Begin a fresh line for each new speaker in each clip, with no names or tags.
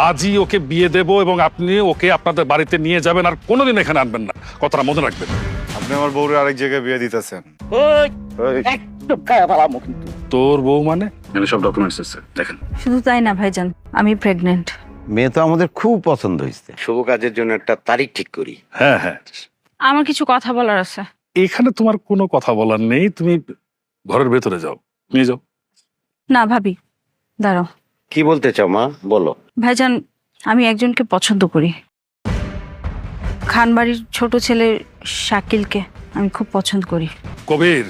আজই ওকে বিয়ে দেব এবং আপনি ওকে আপনাদের বাড়িতে নিয়ে যাবেন, আর কোনোদিন এখানে আনবেন না। কথাটা মনে রাখবেন।
আপনি আমার বউরে আরেক জায়গায় বিয়ে দিতেছেন।
একদম খায়া ফেলামো কিন্তু।
তোর বউ মানে? সব ডকুমেন্টস আছে, দেখেন।
শুধু তাই না ভাইজান, আমি প্রেগনেন্ট।
মেয়ে তো আমাদের খুব পছন্দ হয়েছে।
শুভ কাজের জন্য একটা তারিখ ঠিক করি।
হ্যাঁ হ্যাঁ,
আমার কিছু কথা বলার আছে।
এখানে তোমার কোনো কথা বলার নেই, তুমি ঘরের ভেতরে যাও, নিয়ে যাও।
না ভাবি, দাঁড়াও।
কি বলতে চাও মা, বলো।
ভাইজান, আমি একজনকে পছন্দ করি। খানবাড়ির ছোট ছেলে শাকিলকে আমি খুব পছন্দ করি।
কবির,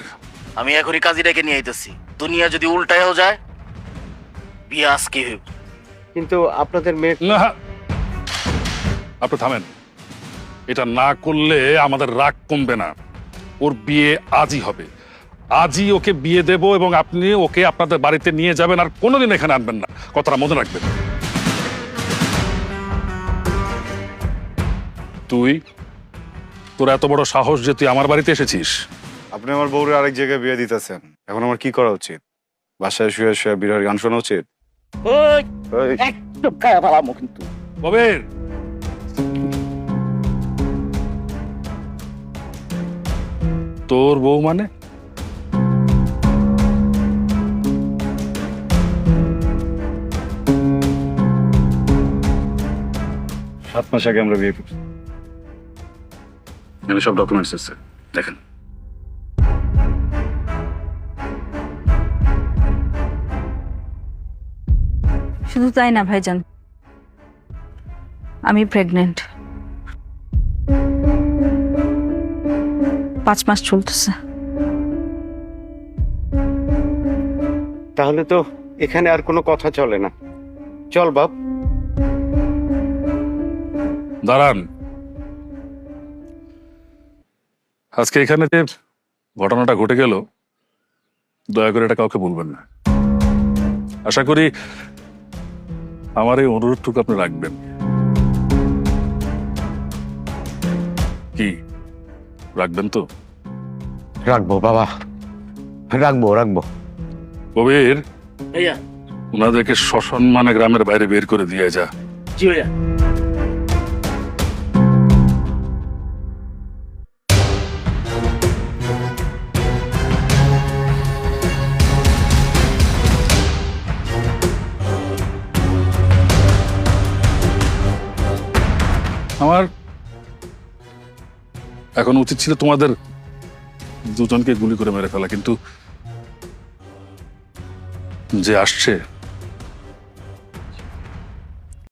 আমি এখনই কাজীটাকে নিয়ে আইতেছি। দুনিয়া যদি উল্টায়ও যায়, বিয়ে আজকে হইব।
কিন্তু আপনাদের মেয়ে
না, আপনি থামেন। এটা না করলে আমাদের রাগ কমবে না। ওর বিয়ে আজই হবে, আজই ওকে বিয়ে দেব এবং আপনি ওকে আপনাদের বাড়িতে নিয়ে যাবেন, আর কোনোদিন এখানে আনবেন না। কথাটা মনে রাখবেন। তোর এত বড় সাহস যে তুই আমার বাড়িতে এসেছিস?
আপনি আমার বউরে আরেক জায়গায় বিয়ে দিতেছেন। এখন আমার কি করা উচিত? বাসায় শুয়ে শুয়ে বিরহের গান শোনা উচিত?
একদম খায়া ফেলামো কিন্তু।
কবির, তোর বউ মানে?
সাত মাস আগে আমরা বিয়ে করছি।
সব ডকুমেন্টস আছে, দেখেন।
শুধু তাই না ভাইজান, আমি প্রেগনেন্ট। 5 মাস চলতেছে।
তাহলে তো এখানে আর কোনো কথা চলে না। চল বাপ।
দাঁড়ান, আজকে এখানে যে ঘটনাটা ঘটে গেল, দয়া করে এটা কাউকে বলবেন না। আশা করি আমার এই অনুরোধটুকু আপনি রাখবেন। কি রাখবেন তো?
রাখবো বাবা, রাখবো।
কবির,
ভাইয়া,
ওনাদেরকে সসম্মানে গ্রামের বাইরে বের করে দিয়ে যা।
জি ভাইয়া।
আমার এখন উচিত ছিল তোমাদের দুজনকে গুলি করে মেরে ফেলা, কিন্তু যে আসছে